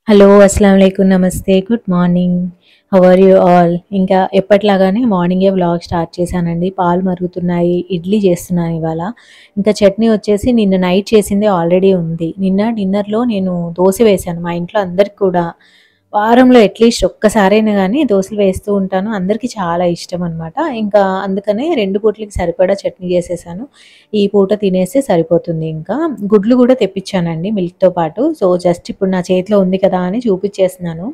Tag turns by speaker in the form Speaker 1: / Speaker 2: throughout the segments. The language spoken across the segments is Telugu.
Speaker 1: హలో అస్సలాముఅలైకుం నమస్తే good morning. How are you all? ఇంకా ఎప్పటిలాగానే మార్నింగే వ్లాగ్ స్టార్ట్ చేశానండి. పాలు మరుగుతున్నాయి, ఇడ్లీ చేస్తున్నాను ఇవాళ. ఇంకా చట్నీ వచ్చేసి నిన్న నైట్ చేసిందే ఆల్రెడీ ఉంది. నిన్న డిన్నర్లో నేను దోశ వేశాను. మా ఇంట్లో అందరికి కూడా వారంలో అట్లీస్ట్ ఒక్కసారైనా కానీ దోశలు వేస్తూ ఉంటాను. అందరికీ చాలా ఇష్టం అనమాట. ఇంకా అందుకనే 2 పూటలకి సరిపడా చట్నీ చేసేసాను. ఈ పూట తినేస్తే సరిపోతుంది ఇంకా. గుడ్లు కూడా తెప్పించానండి మిల్క్‌తో పాటు. సో, జస్ట్ ఇప్పుడు నా చేతిలో ఉంది కదా అని చూపించేస్తున్నాను.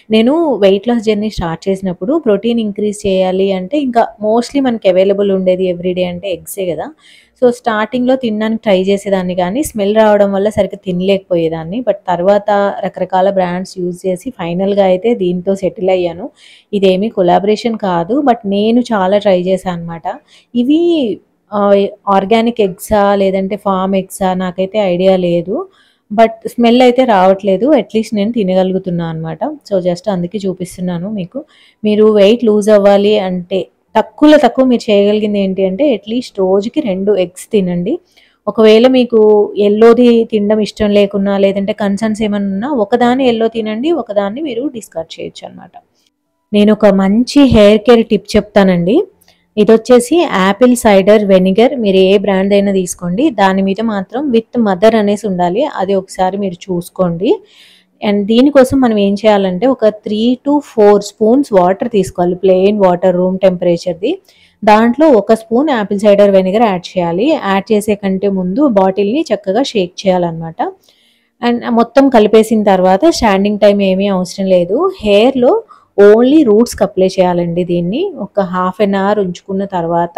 Speaker 1: నేను వెయిట్ లాస్ జర్నీ స్టార్ట్ చేసినప్పుడు ప్రోటీన్ ఇంక్రీజ్ చేయాలి అంటే ఇంకా మోస్ట్‌లీ మనకి అవైలబుల్ ఉండేది ఎవ్రీడే అంటే ఎగ్సే కదా! సో, స్టార్టింగ్‌లో తినడానికి ట్రై చేసేదాన్ని కానీ స్మెల్ రావడం వల్ల సరిగ్గా తినలేకపోయేదాన్ని. బట్ తర్వాత రకరకాల బ్రాండ్స్ యూజ్ చేసి ఫైనల్‌గా అయితే దీంతో సెటిల్ అయ్యాను. ఇదేమీ కొలాబరేషన్ కాదు. బట్ నేను చాలా ట్రై చేశా అనమాట. ఇవి ఆహ్, ఆర్గానిక్ ఎగ్సా? లేదంటే ఫార్మ్ ఎగ్సా? నాకైతే ఐడియా లేదు. బట్ స్మెల్ అయితే రావట్లేదు. అట్‌లీస్ట్ నేను తినగలుగుతున్నా అనమాట. సో, జస్ట్ అందుకే చూపిస్తున్నాను మీకు. మీరు వెయిట్ లూజ్ అవ్వాలి అంటే తక్కువలో తక్కువ మీరు చేయగలిగింది ఏంటి అంటే అట్‌లీస్ట్ రోజుకి 2 ఎగ్స్ తినండి. ఒకవేళ మీకు యెల్లోది తినడం ఇష్టం లేకున్నా, లేదంటే కన్సర్న్స్ ఏమన్నా ఉన్నా ఒకదాన్ని యెల్లో తినండి. ఒకదాన్ని మీరు డిస్కార్డ్ చేయొచ్చనమాట. నేనొక మంచి హెయిర్ కేర్ టిప్ చెప్తానండి. ఇదొచ్చేసి యాపిల్ సైడర్ వెనిగర్. మీరు ఏ బ్రాండ్ అయినా తీసుకోండి. దాని మీద మాత్రం విత్ మదర్ అనేసి ఉండాలి. అది ఒకసారి మీరు చూసుకోండి. అండ్ దీనికోసం మనం ఏం చేయాలంటే ఒక 3-4 స్పూన్స్ వాటర్ తీసుకోవాలి. ప్లెయిన్ వాటర్ రూమ్ టెంపరేచర్‌ది. దాంట్లో ఒక spoon apple cider vinegar add చేయాలి. యాడ్ చేసే కంటే ముందు బాటిల్‌ని చక్కగా షేక్ చేయాలనమాట. అండ్ మొత్తం కలిపేసిన తర్వాత స్టాండింగ్ టైమ్ ఏమీ అవసరం లేదు. హెయిర్‌లో ఓన్లీ రూట్స్‌కి అప్లై చేయాలండి దీన్ని. ఒక హాఫ్ ఎన్ అవర్ ఉంచుకున్న తర్వాత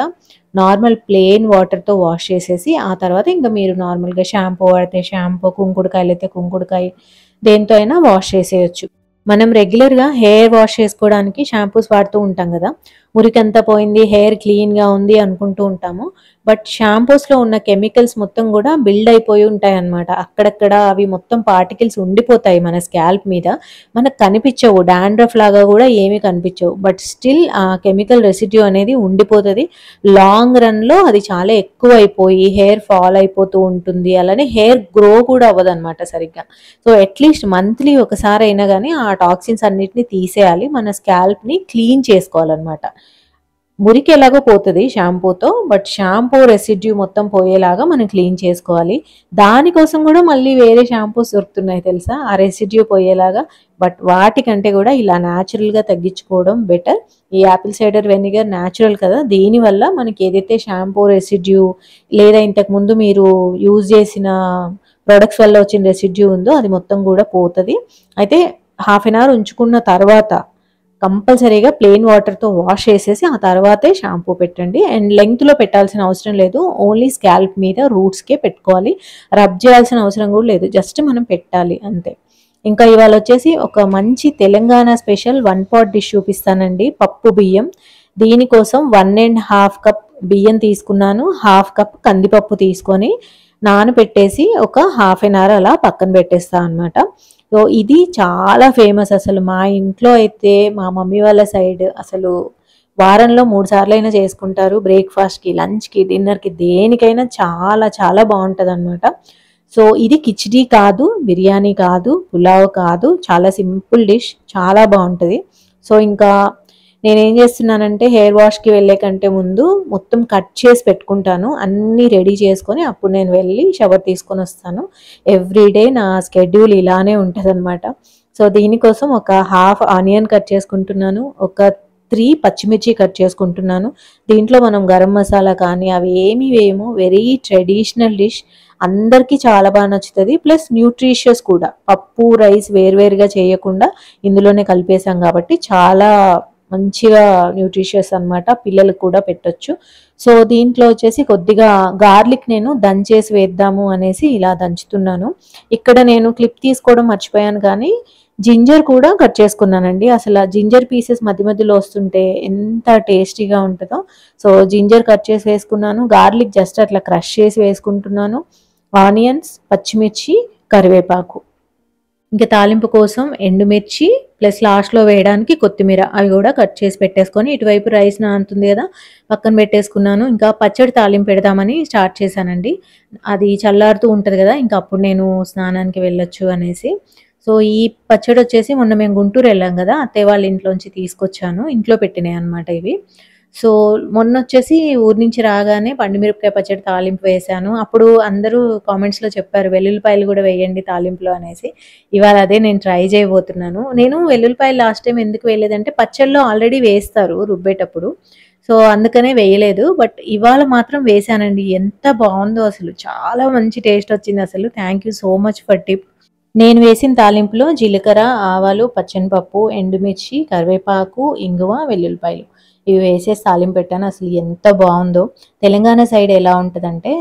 Speaker 1: నార్మల్ ప్లెయిన్ వాటర్‌తో వాష్ చేసేసి, ఆ తర్వాత ఇంక మీరు నార్మల్‌గా షాంపూ వాడితే షాంపూ, కుంకుడుకాయలైతే కుంకుడుకాయ దేనితో అయినా వాష్ చేసేయొచ్చు. మనం రెగ్యులర్‌గా హెయిర్ వాష్ చేసుకోవడానికి షాంపూస్ వాడుతూ ఉంటాం గదా! మురికంతా పోయింది, హెయిర్ క్లీన్‌గా ఉంది అనుకుంటూ ఉంటాము. బట్ షాంపూస్‌లో ఉన్న కెమికల్స్ మొత్తం గూడా బిల్డ్ అయిపోయి ఉంటాయన్నమాట. అక్కడక్కడ అవి మొత్తం పార్టికల్స్ ఉండిపోతాయి మన స్కాల్ప్ మీద. మనకు కనిపించవు. డాండ్రఫ్ లాగా గూడా ఏమీ కనిపించవు. బట్ స్టిల్ ఆ కెమికల్ రెసిడ్యూ అనేది ఉండిపోతది. లాంగ్ రన్‌లో అది చాలా ఎక్కువైపోయి హెయిర్ ఫాల్ అయిపోతూ ఉంటుంది. అలానే హెయిర్ గ్రో కూడా అవ్వదన్నమాట సరిగ్గా. సో, అట్‌లీస్ట్ మంత్లీ ఒకసారైనా గానీ ఆ టాక్సిన్స్ అన్నిటిని తీసేయాలి. మన స్కాల్ప్‌ని క్లీన్ చేసుకోవాలన్నమాట. మురికి ఎలాగో పోతది షాంపూతో. బట్ షాంపూ రెసిడ్యూ మొత్తం పోయేలాగా మనం క్లీన్ చేసుకోవాలి. దానికోసం గూడా మళ్ళీ వేరే షాంపూస్ దొరుకుతున్నాయి తెలుసా? ఆ రెసిడ్యూ పోయేలాగా. బట్ వాటికంటే గూడా ఇలా న్యాచురల్‌గా తగ్గించుకోవడం బెటర్. ఈ యాపిల్ సైడర్ వెనిగర్ న్యాచురల్ కదా! దీనివల్ల మనకి ఏదైతే షాంపూ రెసిడ్యూ లేదా ఇంతకుముందు మీరు యూజ్ చేసిన ప్రొడక్ట్స్ వల్ల వచ్చిన రెసిడ్యూ ఉందో అది మొత్తం గూడా పోతది. అయితే హాఫ్ ఎన్ అవర్ ఉంచుకున్న తర్వాత కంపల్సరీగా ప్లెయిన్ వాటర్‌తో వాష్ చేసేసి ఆ తర్వాతే షాంపూ పెట్టండి. అండ్ లెంగ్త్‌లో పెట్టాల్సిన అవసరం లేదు. ఓన్లీ స్కాల్ప్ మీద రూట్స్‌కే పెట్టుకోవాలి. రబ్ చేయాల్సిన అవసరం కూడా లేదు. జస్ట్ మనం పెట్టాలి అంతే. ఇంకా ఇవాళొచ్చేసి ఒక మంచి తెలంగాణ స్పెషల్ 1 పాట్ డిష్ చూపిస్తానండి. పప్పు బియ్యం. దీనికోసం 1 కప్ బియ్యం తీసుకున్నాను. హాఫ్ కప్ కందిపప్పు తీసుకొని నానబెట్టేసి ఒక హాఫ్ ఎన్ అవర్ అలా పక్కన పెట్టేస్తా అనమాట. సో, ఇది చాలా ఫేమస్ అసలు. మా ఇంట్లో అయితే మా మమ్మీ వాళ్ళ సైడ్ అసలు వారంలో 3 సార్లైనా చేసుకుంటారు. బ్రేక్‌ఫాస్ట్‌కి, లంచ్‌కి, డిన్నర్‌కి దేనికైనా చాలా చాలా బావుంటదనమాట. సో, ఇది కిచిడీ కాదు, బిర్యానీ కాదు, పులావ్ కాదు. చాలా సింపుల్ డిష్. చాలా బావుంటది. సో, ఇంకా నేనేం చేస్తున్నానంటే హెయిర్ వాష్‌కి వెళ్ళే కంటే ముందు మొత్తం కట్ చేసి పెట్టుకుంటాను. అన్నీ రెడీ చేసుకొని అప్పుడు నేను వెళ్ళి షవర్ తీసుకొనొస్తాను. ఎవ్రీడే నా స్కెడ్యూల్ ఇలానే ఉంటదనమాట. సో, దీనికోసం ఒక హాఫ్ ఆనియన్ కట్ చేసుకుంటున్నాను. ఒక 3 పచ్చిమిర్చి కట్ చేసుకుంటున్నాను. దీంట్లో మనం గరం మసాలా కానీ అవి ఏమి వేయము. Very traditional dish. అందరికీ చాలా బాగా నచ్చుతది. ప్లస్ న్యూట్రిషియస్ కూడా. పప్పు, రైస్ వేరువేరుగా చేయకుండా ఇందులోనే కలిపేసాం కాబట్టి చాలా మంచిగా న్యూట్రిషియస్ అనమాట. పిల్లలకి కూడా పెట్టొచ్చు. సో, దీంట్లో వచ్చేసి కొద్దిగా గార్లిక్ నేను దంచేసి వేద్దాము అనేసి ఇలా దంచుతున్నాను. ఇక్కడ నేను క్లిప్ తీసుకోవడం మర్చిపోయాను కానీ జింజర్ కూడా కట్ చేసుకున్నానండి. అసల జింజర్ పీసెస్ మధ్య మధ్యలో వస్తుంటే ఎంత టేస్టీగా ఉంటదో. సో, జింజర్ కట్ చేసి వేసుకున్నాను. గార్లిక్ జస్ట్ అట్లా క్రష్ చేసి వేసుకుంటున్నాను. ఆనియన్స్, పచ్చిమిర్చి, కరివేపాకు. ఇంకా తాలింపు కోసం ఎండుమిర్చి ప్లస్ లాస్ట్‌లో వేయడానికి కొత్తిమీర అవి గూడా కట్ చేసి పెట్టేసుకొని ఇటువైపు రైస్ నానుతుంది గదా! పక్కన పెట్టేసుకున్నాను. ఇంకా పచ్చడి తాలింపు పెడదామని స్టార్ట్ చేశానండి. అది చల్లారుతూ ఉంటది గదా! ఇంక అప్పుడు నేను స్నానానికి వెళ్ళొచ్చు అనేసి. సో ఈ పచ్చడి వచ్చేసి మొన్న మేము గుంటూరు వెళ్ళాం కదా, అత్తయ్య వాళ్ళ ఇంట్లోంచి తీసుకొచ్చాను. ఇంట్లో పెట్టినాయి అనమాట ఇవి. సో మొన్నొచ్చేసి ఊరు నుంచి రాగానే పండుమిరపకాయ పచ్చడి తాలింపు వేశాను. అప్పుడు అందరూ కామెంట్స్‌లో చెప్పారు వెల్లుల్లిపాయలు గూడా వేయండి తాలింపులో అనేసి. ఇవాళ అదే నేను ట్రై చేయబోతున్నాను. నేను వెల్లుల్లిపాయలు లాస్ట్ టైమ్ ఎందుకు వేయలేదంటే పచ్చడిలో ఆల్రెడీ వేస్తారు రుబ్బేటప్పుడు. సో అందుకనే వేయలేదు. బట్ ఇవాళ మాత్రం వేశానండి. ఎంత బావుందో అసలు. చాలా మంచి టేస్ట్ వచ్చిందసలు. Thank you so much for tip. నేను వేసిన తాలింపులో జీలకర్ర, ఆవాలు, పచ్చెనపప్పు, ఎండుమిర్చి, కరివేపాకు, ఇంగువ, వెల్లుల్లిపాయలు ఇవి వేసేసి తాలింపు పెట్టాను. అసలు ఎంత బావుందో. తెలంగాణ సైడ్ ఎలా ఉంటదంటే,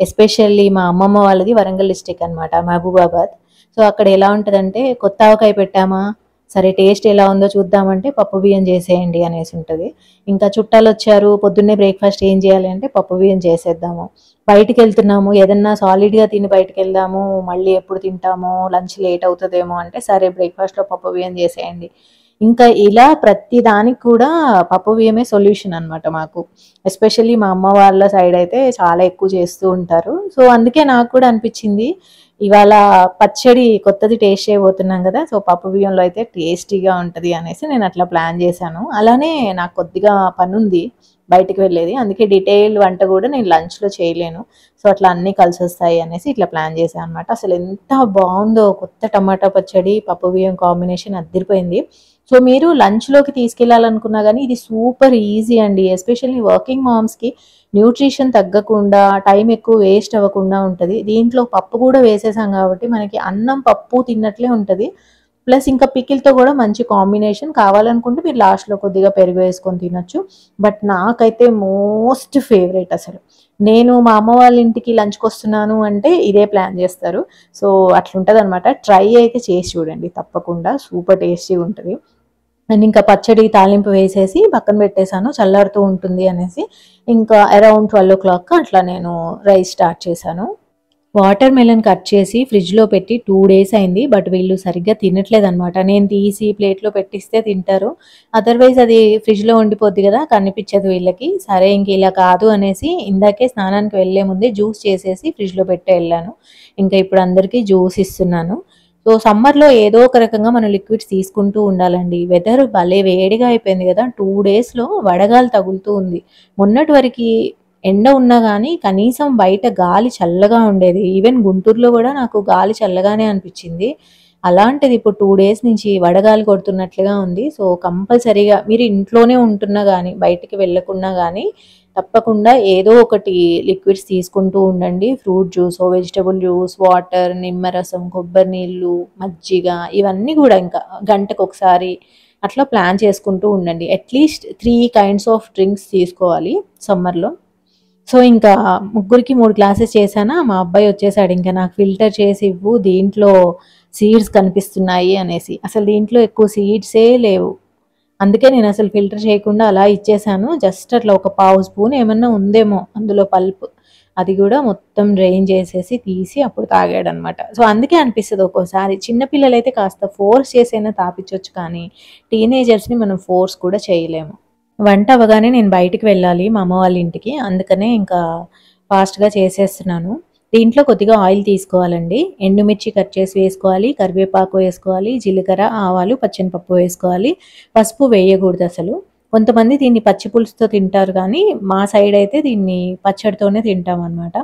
Speaker 1: ఎస్పెషల్లీ మా అమ్మమ్మ వాళ్ళది వరంగల్ డిస్ట్రిక్ట్ అనమాట, మహబూబాబాద్. సో అక్కడ ఎలా ఉంటదంటే, కొత్త ఆవకాయ పెట్టామా, సరే టేస్ట్ ఎలా ఉందో చూద్దామంటే పప్పు బియ్యం చేసేయండి అనేసి ఉంటది. ఇంకా చుట్టాలొచ్చారు, పొద్దున్నే బ్రేక్‌ఫాస్ట్ ఏం చేయాలి అంటే పప్పు బియ్యం చేసేద్దాము. బయటికెళ్తున్నాము, ఏదన్నా సాలిడ్‌గా తిని బయటికెళ్దాము, మళ్ళీ ఎప్పుడు తింటామో, లంచ్ లేట్ అవుతదేమో అంటే, సరే బ్రేక్‌ఫాస్ట్‌లో పప్పు బియ్యం చేసేయండి. ఇంకా ఇలా ప్రతి దానికి కూడా పప్పు బియ్యమే సొల్యూషన్ అనమాట మాకు. ఎస్పెషల్లీ మా అమ్మ వాళ్ళ సైడ్ అయితే చాలా ఎక్కువ చేస్తూ ఉంటారు. సో అందుకే నాకు కూడా అనిపించింది ఇవాళ పచ్చడి కొత్తది టేస్ట్ చేయబోతున్నాం కదా, సో పప్పు బియ్యంలో అయితే టేస్టీగా ఉంటది అనేసి నేను అట్లా ప్లాన్ చేశాను. అలానే నాకు కొద్దిగా పనుంది బయటికి వెళ్ళేది, అందుకే డీటెయిల్ వంట కూడా నేను లంచ్లో చేయలేను. సో అట్లా అన్నీ కలిసి వస్తాయి అనేసి ఇట్లా ప్లాన్ చేశాను అనమాట. అసలు ఎంత బాగుందో కొత్త టమాటా పచ్చడి పప్పు బియ్యం కాంబినేషన్ అదిరిపోయింది. సో మీరు లంచ్లోకి తీసుకెళ్ళాలనుకున్నా కానీ ఇది సూపర్ ఈజీ అండి. ఎస్పెషల్లీ వర్కింగ్ మామ్స్కి న్యూట్రిషన్ తగ్గకుండా, టైం ఎక్కువ వేస్ట్ అవ్వకుండా ఉంటుంది. దీంట్లో పప్పు కూడా వేసేసాం కాబట్టి మనకి అన్నం పప్పు తిన్నట్లే ఉంటుంది. ప్లస్ ఇంకా పికిల్తో కూడా మంచి కాంబినేషన్. కావాలనుకుంటే మీరు లాస్ట్లో కొద్దిగా పెరుగు వేసుకొని తినొచ్చు. బట్ నాకైతే మోస్ట్ ఫేవరెట్ అసలు. నేను మా అమ్మ వాళ్ళ ఇంటికి లంచ్కి వస్తున్నాను అంటే ఇదే ప్లాన్ చేస్తారు. సో అట్లుంటుంది అనమాట. ట్రై అయితే చేసి చూడండి తప్పకుండా, సూపర్ టేస్టీగా ఉంటుంది. అండ్ ఇంకా పచ్చడి తాలింపు వేసేసి పక్కన పెట్టేశాను, చల్లారుతూ ఉంటుంది అనేసి. ఇంకా అరౌండ్ 12 అట్లా నేను రైస్ స్టార్ట్ చేశాను. వాటర్ మెలన్ కట్ చేసి ఫ్రిడ్జ్లో పెట్టి 2 days అయింది. బట్ వీళ్ళు సరిగ్గా తినట్లేదు అనమాట. నేను తీసి ప్లేట్లో పెట్టిస్తే తింటారు, అదర్వైజ్ అది ఫ్రిడ్జ్లో ఉండిపోద్ది కదా, కనిపించదు వీళ్ళకి. సరే ఇంక ఇలా కాదు అనేసి ఇందాకే స్నానానికి వెళ్ళే ముందే జ్యూస్ చేసేసి ఫ్రిడ్జ్లో పెట్టే వెళ్ళాను. ఇంకా ఇప్పుడు అందరికీ జ్యూస్ ఇస్తున్నాను. సో సమ్మర్లో ఏదో ఒక రకంగా మనం లిక్విడ్స్ తీసుకుంటూ ఉండాలండి. వెదర్ భలే వేడిగా అయిపోయింది కదా, 2 daysలో వడగాలి తగులుతూ ఉంది. మొన్నటి వరకు ఎండ ఉన్నా గానీ కనీసం బయట గాలి చల్లగా ఉండేది. ఈవెన్ గుంటూరులో కూడా నాకు గాలి చల్లగానే అనిపించింది. అలాంటిది ఇప్పుడు 2 days నుంచి వడగాలి కొడుతున్నట్లుగా ఉంది. సో కంపల్సరీగా మీరు ఇంట్లోనే ఉంటున్నా కానీ బయటికి వెళ్ళకున్నా కానీ తప్పకుండా ఏదో ఒకటి లిక్విడ్స్ తీసుకుంటూ ఉండండి. Fruit juice, vegetable juice, water, నిమ్మరసం, కొబ్బరి నీళ్ళు, మజ్జిగ ఇవన్నీ కూడా ఇంకా గంటకు ఒకసారి అట్లా ప్లాన్ చేసుకుంటూ ఉండండి. అట్లీస్ట్ 3 kinds ఆఫ్ డ్రింక్స్ తీసుకోవాలి సమ్మర్లో. సో ఇంకా ముగ్గురికి 3 glasses చేశానా, మా అబ్బాయి వచ్చేసాడు ఇంకా నాకు ఫిల్టర్ చేసి ఇవ్వు, దీంట్లో సీడ్స్ కనిపిస్తున్నాయి అనేసి. అసలు దీంట్లో ఎక్కువ సీడ్సే లేవు, అందుకే నేను అసలు ఫిల్టర్ చేయకుండా అలా ఇచ్చేసాను. జస్ట్ అట్లా ఒక పావు స్పూన్ ఏమన్నా ఉందేమో అందులో పల్ప్, అది కూడా మొత్తం డ్రైన్ చేసేసి తీసి అప్పుడు తాగాడనమాట. సో అందుకే అనిపిస్తుంది ఒక్కోసారి చిన్నపిల్లలైతే కాస్త ఫోర్స్ చేసైనా తాపించవచ్చు, కానీ టీనేజర్స్ని మనం ఫోర్స్ కూడా చేయలేము. వంట అవ్వగానే నేను బయటికి వెళ్ళాలి మా అమ్మ వాళ్ళ ఇంటికి, అందుకనే ఇంకా ఫాస్ట్గా చేసేస్తున్నాను. దీంట్లో కొద్దిగా ఆయిల్ తీసుకోవాలండి, ఎండుమిర్చి కట్ చేసి వేసుకోవాలి, కరివేపాకు వేసుకోవాలి, జీలకర్ర, ఆవాలు, పచ్చెనపప్పు వేసుకోవాలి. పసుపు వేయకూడదు అసలు. కొంతమంది దీన్ని పచ్చి పులుసుతో తింటారు కానీ మా సైడ్ అయితే దీన్ని పచ్చడితోనే తింటాం అనమాట.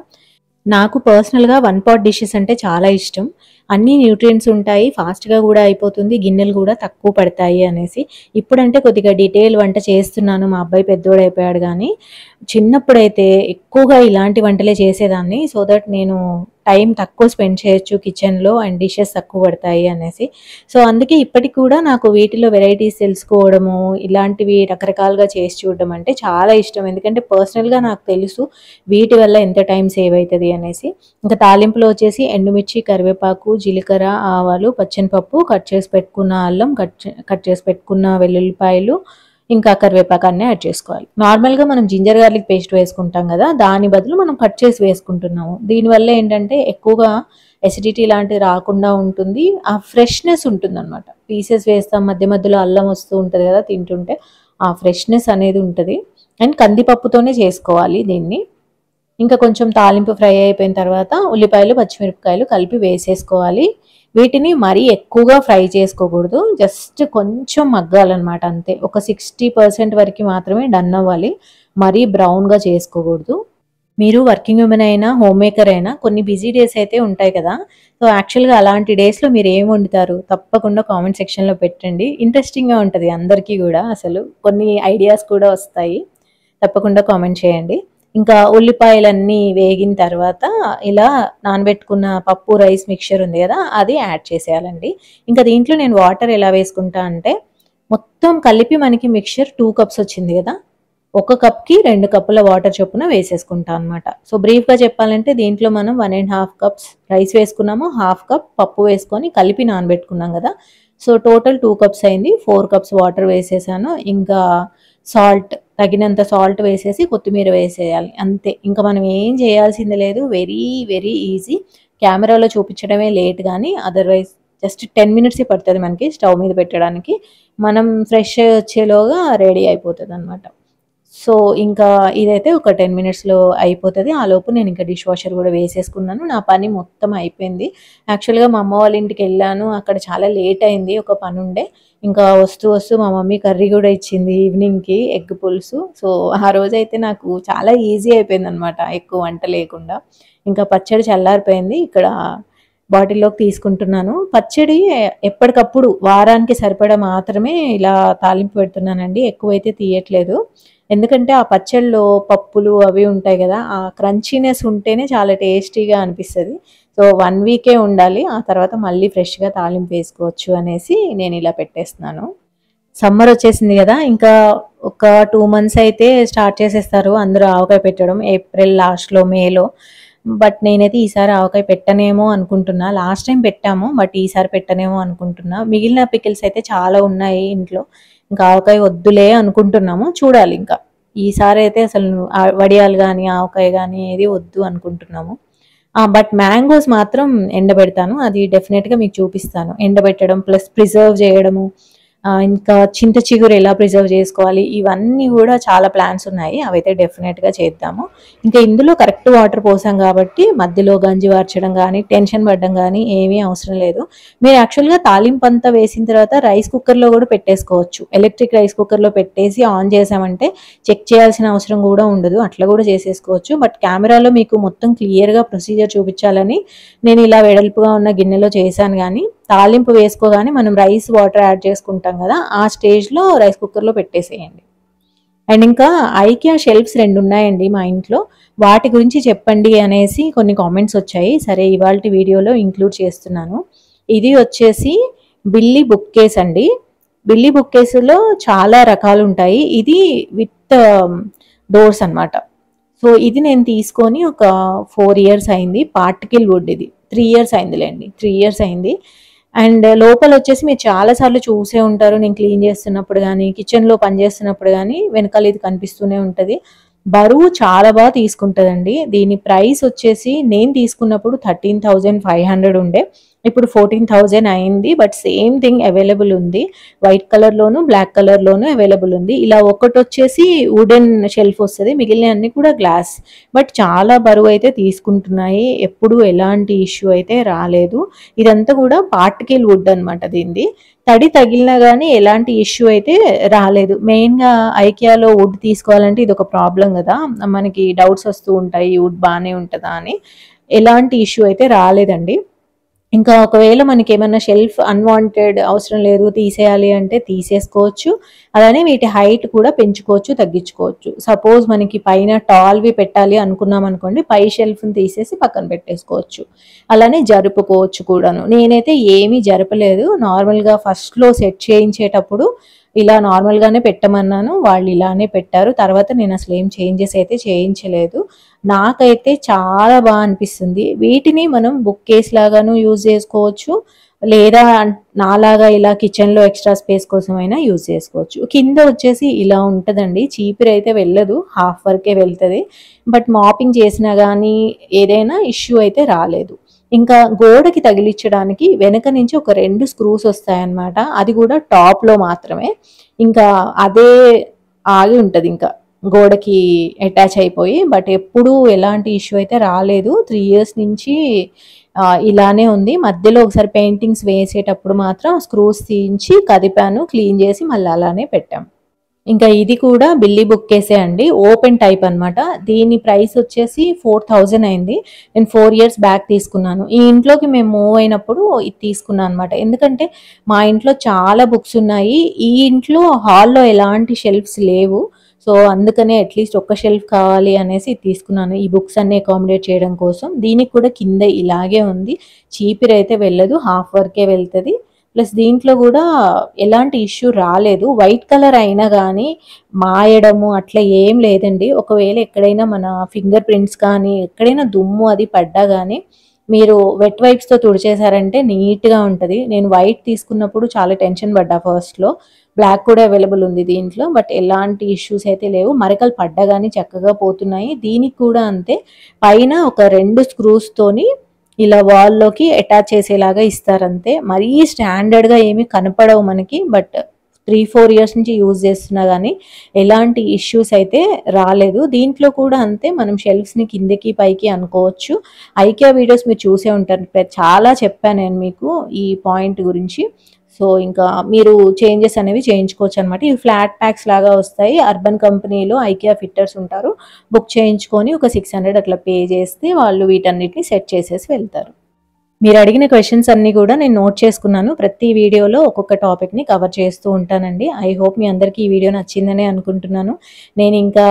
Speaker 1: నాకు పర్సనల్గా 1 pot డిషెస్ అంటే చాలా ఇష్టం. అన్ని న్యూట్రియంట్స్ ఉంటాయి, ఫాస్ట్గా కూడా అయిపోతుంది, గిన్నెలు కూడా తక్కువ పడతాయి అనేసి. ఇప్పుడంటే కొద్దిగా డీటెయిల్ వంట చేస్తున్నాను, మా అబ్బాయి పెద్దోడైపోయాడు. కానీ చిన్నప్పుడైతే ఎక్కువగా ఇలాంటి వంటలే చేసేదాన్ని, సో దట్ నేను టైం తక్కువ స్పెండ్ చేయొచ్చు కిచెన్లో అండ్ డిషెస్ తక్కువ పడతాయి అనేసి. సో అందుకే ఇప్పటికి కూడా నాకు వీటిలో వెరైటీస్ తెలుసుకోవడము, ఇలాంటివి రకరకాలుగా చేసి చూడడం అంటే చాలా ఇష్టం. ఎందుకంటే పర్సనల్గా నాకు తెలుసు వీటి వల్ల ఎంత టైం సేవ్ అవుతుంది అనేసి. ఇంకా తాలింపులో వచ్చేసి ఎండుమిర్చి, కరివేపాకు, జీలకర్ర, ఆవాలు, పచ్చెనపప్పు, కట్ చేసి పెట్టుకున్న అల్లం, కట్ చేసి పెట్టుకున్న వెల్లుల్లిపాయలు, ఇంకా కరివేపాకు అన్నీ యాడ్ చేసుకోవాలి. నార్మల్గా మనం జింజర్ గార్లిక్ పేస్ట్ వేసుకుంటాం కదా, దాని బదులు మనం కట్ చేసి వేసుకుంటున్నాము. దీనివల్ల ఏంటంటే ఎక్కువగా ఎసిడిటీ లాంటిది రాకుండా ఉంటుంది, ఆ ఫ్రెష్నెస్ ఉంటుంది అనమాట. పీసెస్ వేస్తాం, మధ్య మధ్యలో అల్లం వస్తూ ఉంటుంది కదా తింటుంటే, ఆ ఫ్రెష్నెస్ అనేది ఉంటుంది. అండ్ కందిపప్పుతోనే చేసుకోవాలి దీన్ని. ఇంకా కొంచెం తాలింపు ఫ్రై అయిపోయిన తర్వాత ఉల్లిపాయలు, పచ్చిమిరపకాయలు కలిపి వేసేసుకోవాలి. వీటిని మరీ ఎక్కువగా ఫ్రై చేసుకోకూడదు, జస్ట్ కొంచెం మగ్గాలన్నమాట అంతే. ఒక 60% వరకు మాత్రమే డన్ అవ్వాలి, మరీ బ్రౌన్గా చేసుకోకూడదు. మీరు వర్కింగ్ ఉమెన్ అయినా హోమ్ మేకర్ అయినా కొన్ని బిజీ డేస్ అయితే ఉంటాయి కదా. సో యాక్చువల్గా అలాంటి డేస్లో మీరు ఏం వండుతారు తప్పకుండా కామెంట్ సెక్షన్లో పెట్టండి. ఇంట్రెస్టింగ్గా ఉంటుంది అందరికీ కూడా, అసలు కొన్ని ఐడియాస్ కూడా వస్తాయి. తప్పకుండా కామెంట్ చేయండి. ఇంకా ఉల్లిపాయలన్నీ వేగిన తర్వాత ఇలా నానబెట్టుకున్న పప్పు రైస్ మిక్చర్ ఉంది కదా, అది యాడ్ చేసేయాలండి. ఇంకా దీంట్లో నేను వాటర్ ఎలా వేసుకుంటా అంటే, మొత్తం కలిపి మనకి మిక్చర్ 2 కప్స్ వచ్చింది కదా, 1 కప్కి 2 కప్పుల వాటర్ చొప్పున వేసేసుకుంటా అనమాట. సో బ్రీఫ్గా చెప్పాలంటే దీంట్లో మనం 1.5 కప్స్ రైస్ వేసుకున్నాము, 1/2 కప్ పప్పు వేసుకొని కలిపి నానబెట్టుకున్నాం కదా. సో టోటల్ 2 కప్స్ అయింది, 4 కప్స్ వాటర్ వేసేసాను. ఇంకా సాల్ట్, తగినంత సాల్ట్ వేసేసి కొత్తిమీర వేసేయాలి అంతే. ఇంకా మనం ఏం చేయాల్సింది లేదు, వెరీ వెరీ ఈజీ. కెమెరాలో చూపించడమే లేట్, కానీ అదర్వైజ్ జస్ట్ 10 మినిట్స్ పడుతుంది మనకి స్టవ్ మీద పెట్టడానికి. మనం ఫ్రెష్ వచ్చేలోగా రెడీ అయిపోతుంది అనమాట. సో ఇంకా ఇదైతే ఒక 10 మినిట్స్లో అయిపోతుంది. ఆ లోపు నేను ఇంకా డిష్ వాషర్ కూడా వేసేసుకున్నాను. నా పని మొత్తం అయిపోయింది. యాక్చువల్గా మా అమ్మ వాళ్ళ ఇంటికి వెళ్ళాను, అక్కడ చాలా లేట్ అయింది, ఒక పని ఉండే. ఇంకా వస్తూ వస్తూ మా మమ్మీ కర్రీ కూడా ఇచ్చింది ఈవినింగ్కి, ఎగ్ పులుసు. సో ఆ రోజైతే నాకు చాలా ఈజీ అయిపోయింది అనమాట, ఎక్కువ వంట లేకుండా. ఇంకా పచ్చడి చల్లారిపోయింది, ఇక్కడ బాటిల్లోకి తీసుకుంటున్నాను. పచ్చడి ఎప్పటికప్పుడు వారానికి సరిపడా మాత్రమే ఇలా తాలింపు పెడుతున్నానండి, ఎక్కువైతే తీయట్లేదు. ఎందుకంటే ఆ పచ్చళ్ళలో పప్పులు అవి ఉంటాయి కదా, ఆ క్రంచీనెస్ ఉంటేనే చాలా టేస్టీగా అనిపిస్తుంది. సో 1 వీకే ఉండాలి, ఆ తర్వాత మళ్ళీ ఫ్రెష్గా తాలింపు వేసుకోవచ్చు అనేసి నేను ఇలా పెట్టేస్తున్నాను. సమ్మర్ వచ్చేసింది కదా, ఇంకా ఒక 2 మంత్స్ అయితే స్టార్ట్ చేసేస్తారు అందరూ ఆవకాయ పెట్టడం, ఏప్రిల్ లాస్ట్లో మేలో. బట్ నేనైతే ఈసారి ఆవకాయ పెట్టనేమో అనుకుంటున్నా. లాస్ట్ టైం పెట్టాము, బట్ ఈసారి పెట్టనేమో అనుకుంటున్నా. మిగిలిన పికిల్స్ అయితే చాలా ఉన్నాయి ఇంట్లో, ఇంకా ఆవకాయ వద్దులే అనుకుంటున్నాము, చూడాలి. ఇంకా ఈసారి అయితే అసలు వడియాలు కానీ ఆవకాయ కానీ ఏది వద్దు అనుకుంటున్నాము. బట్ మ్యాంగోస్ మాత్రం ఎండబెడతాను, అది డెఫినెట్గా మీకు చూపిస్తాను. ఎండబెట్టడం ప్లస్ ప్రిజర్వ్ చేయడము, ఇంకా చింత చిగురు ఎలా ప్రిజర్వ్ చేసుకోవాలి, ఇవన్నీ కూడా చాలా ప్లాన్స్ ఉన్నాయి, అవైతే డెఫినెట్గా చేద్దాము. ఇంకా ఇందులో కరెక్ట్ వాటర్ పోసాం కాబట్టి మధ్యలో గంజి వార్చడం కానీ టెన్షన్ పడడం కానీ ఏమీ అవసరం లేదు. మీరు యాక్చువల్గా తాలింపు అంతా వేసిన తర్వాత రైస్ కుక్కర్లో కూడా పెట్టేసుకోవచ్చు. ఎలక్ట్రిక్ రైస్ కుక్కర్లో పెట్టేసి ఆన్ చేసామంటే చెక్ చేయాల్సిన అవసరం కూడా ఉండదు, అట్లా కూడా చేసేసుకోవచ్చు. బట్ కెమెరాలో మీకు మొత్తం క్లియర్గా ప్రొసీజర్ చూపించాలని నేను ఇలా వెడల్పుగా ఉన్న గిన్నెలో చేశాను. కానీ తాలింపు వేసుకోగానే మనం రైస్ వాటర్ యాడ్ చేసుకుంటాం కదా, ఆ స్టేజ్లో రైస్ కుక్కర్లో పెట్టేసేయండి. అండ్ ఇంకా ఐకియా షెల్ఫ్స్ 2 ఉన్నాయండి మా ఇంట్లో, వాటి గురించి చెప్పండి అనేసి కొన్ని కామెంట్స్ వచ్చాయి. సరే ఇవాళ వీడియోలో ఇంక్లూడ్ చేస్తున్నాను. ఇది వచ్చేసి బిల్లీ బుక్ కేస్ అండి. బిల్లీ బుక్ కేసులో చాలా రకాలు ఉంటాయి, ఇది విత్ డోర్స్ అనమాట. సో ఇది నేను తీసుకొని ఒక 4 ఇయర్స్ అయింది. పార్టికల్ వుడ్, ఇది 3 ఇయర్స్ అయిందిలేండి, 3 ఇయర్స్ అయింది. అండ్ లోపల వచ్చేసి మీరు చాలాసార్లు చూసే ఉంటారు, నేను క్లీన్ చేస్తున్నప్పుడు కానీ కిచెన్లో పనిచేస్తున్నప్పుడు కానీ వెనకాల ఇది కనిపిస్తూనే ఉంటుంది. బరువు చాలా బాగా తీసుకుంటుందండి. దీని ప్రైస్ వచ్చేసి నేను తీసుకున్నప్పుడు 13,500 ఉండే, ఇప్పుడు 14,000 అయింది. బట్ సేమ్ థింగ్ అవైలబుల్ ఉంది, వైట్ కలర్లోను బ్లాక్ కలర్లోను అవైలబుల్ ఉంది. ఇలా ఒకటి వచ్చేసి వుడెన్ షెల్ఫ్ వస్తుంది, మిగిలిన అన్ని కూడా గ్లాస్. బట్ చాలా బరువు అయితే తీసుకుంటున్నాయి, ఎప్పుడు ఎలాంటి ఇష్యూ అయితే రాలేదు. ఇదంతా కూడా పార్టికల్ వుడ్ అనమాట, దీనిది తడి తగిలినా కానీ ఎలాంటి ఇష్యూ అయితే రాలేదు. మెయిన్గా ఐకియాలో వుడ్ తీసుకోవాలంటే ఇది ఒక ప్రాబ్లం కదా, మనకి డౌట్స్ వస్తూ ఉంటాయి వుడ్ బాగానే ఉంటుందా అని. ఎలాంటి ఇష్యూ అయితే రాలేదండి. ఇంకా ఒకవేళ మనకి ఏమన్నా షెల్ఫ్ అన్వాంటెడ్ అవసరం లేదు తీసేయాలి అంటే తీసేసుకోవచ్చు. అలానే వీటి హైట్ కూడా పెంచుకోవచ్చు తగ్గించుకోవచ్చు. సపోజ్ మనకి పైన టాల్వి పెట్టాలి అనుకున్నాం అనుకోండి, పై షెల్ఫ్ని తీసేసి పక్కన పెట్టేసుకోవచ్చు. అలానే జరుపుకోవచ్చు కూడాను. నేనైతే ఏమీ జరపలేదు, నార్మల్గా ఫస్ట్లో సెట్ చేయించేటప్పుడు ఇలా నార్మల్గానే పెట్టమన్నాను, వాళ్ళు ఇలానే పెట్టారు. తర్వాత నేను అసలు ఏం చేంజెస్ అయితే చేయించలేదు. నాకైతే చాలా బాగా అనిపిస్తుంది. వీటిని మనం బుక్ కేస్ లాగాను యూజ్ చేసుకోవచ్చు, లేదా నాలాగా ఇలా కిచెన్లో ఎక్స్ట్రా స్పేస్ కోసమైనా యూజ్ చేసుకోవచ్చు. కింద వచ్చేసి ఇలా ఉంటుందండి, చీపిరి అయితే వెళ్ళదు, హాఫ్ వరకే వెళ్తుంది. బట్ మాపింగ్ చేసినా కానీ ఏదైనా ఇష్యూ అయితే రాలేదు. ఇంకా గోడకి తగిలించడానికి వెనక నుంచి ఒక 2 స్క్రూస్ వస్తాయన్నమాట, అది కూడా టాప్లో మాత్రమే. ఇంకా అదే ఆగి ఉంటుంది ఇంకా గోడకి అటాచ్ అయిపోయి. బట్ ఎప్పుడూ ఎలాంటి ఇష్యూ అయితే రాలేదు. 3 ఇయర్స్ నుంచి ఇలానే ఉంది. మధ్యలో ఒకసారి పెయింటింగ్స్ వేసేటప్పుడు మాత్రం స్క్రూస్ తీయించి కదిపాను, క్లీన్ చేసి మళ్ళీ అలానే పెట్టాం. ఇంకా ఇది కూడా బిల్లీ బుక్కేసే అండి. ఓపెన్ టైప్ అనమాట. దీని ప్రైస్ వచ్చేసి 4000 అయింది. నేను 4 ఇయర్స్ బ్యాక్ తీసుకున్నాను. ఈ ఇంట్లోకి మేము మూవ్ అయినప్పుడు ఇది తీసుకున్నాను అనమాట. ఎందుకంటే మా ఇంట్లో చాలా బుక్స్ ఉన్నాయి. ఈ ఇంట్లో హాల్లో ఎలాంటి షెల్ఫ్స్ లేవు. సో అందుకనే అట్లీస్ట్ ఒక్క షెల్ఫ్ కావాలి అనేసి ఇది తీసుకున్నాను, ఈ బుక్స్ అన్ని అకామిడేట్ చేయడం కోసం. దీనికి కూడా కింద ఇలాగే ఉంది. చీపిరి అయితే వెళ్ళదు, హాఫ్ వరకే వెళ్తుంది. ప్లస్ దీంట్లో కూడా ఎలాంటి ఇష్యూ రాలేదు. వైట్ కలర్ అయినా కానీ మాయడము అట్లా ఏం లేదండి. ఒకవేళ ఎక్కడైనా మన ఫింగర్ ప్రింట్స్ కానీ ఎక్కడైనా దుమ్ము అది పడ్డా కానీ మీరు వెట్ వైప్స్తో తుడిచేశారంటే నీట్గా ఉంటుంది. నేను వైట్ తీసుకున్నప్పుడు చాలా టెన్షన్ పడ్డా ఫస్ట్లో. బ్లాక్ కూడా అవైలబుల్ ఉంది దీంట్లో, బట్ ఎలాంటి ఇష్యూస్ అయితే లేవు. మరకలు పడ్డా కానీ చక్కగా పోతున్నాయి. దీనికి కూడా అంతే, పైన ఒక 2 స్క్రూస్తోని ఇలా వాల్లోకి అటాచ్ చేసేలాగా ఇస్తారంతే. మరీ స్టాండర్డ్గా ఏమీ కనపడవు మనకి. బట్ 3-4 ఇయర్స్ నుంచి యూజ్ చేస్తున్నా కానీ ఎలాంటి ఇష్యూస్ అయితే రాలేదు. దీంట్లో కూడా అంతే, మనం షెల్ఫ్స్ని కిందకి పైకి అనుకోవచ్చు. ఐకియా వీడియోస్ మీరు చూసే ఉంటారు, చాలా చెప్పాను నేను మీకు ఈ పాయింట్ గురించి. సో ఇంకా మీరు చేంజెస్ అనేవి చేయించుకోవచ్చు అనమాట. ఇవి ఫ్లాట్ ప్యాక్స్ లాగా వస్తాయి. అర్బన్ కంపెనీలో ఐకియా ఫిట్టర్స్ ఉంటారు. బుక్ చేయించుకొని ఒక 600 అట్లా పే చేస్తే వాళ్ళు వీటన్నిటిని సెట్ చేసేసి వెళ్తారు. మీరు అడిగిన క్వశ్చన్స్ అన్నీ కూడా నేను నోట్ చేసుకున్నాను. ప్రతి వీడియోలో ఒక్కొక్క టాపిక్ని కవర్ చేస్తూ ఉంటానండి. ఐ హోప్ మీ అందరికీ ఈ వీడియో నచ్చిందనే అనుకుంటున్నాను. నేను ఇంకా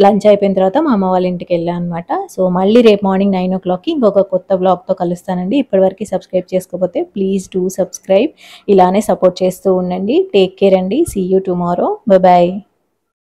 Speaker 1: లంచ్ అయిపోయిన తర్వాత మా అమ్మ వాళ్ళ ఇంటికి వెళ్ళాను అనమాట. సో మళ్ళీ రేపు మార్నింగ్ 9 o'clockకి ఇంకొక కొత్త బ్లాగ్తో కలుస్తానండి. ఇప్పటివరకు సబ్స్క్రైబ్ చేసుకోకపోతే ప్లీజ్ డూ సబ్స్క్రైబ్. ఇలానే సపోర్ట్ చేస్తూ ఉండండి. టేక్ కేర్ అండి. See you tomorrow. బాయ్.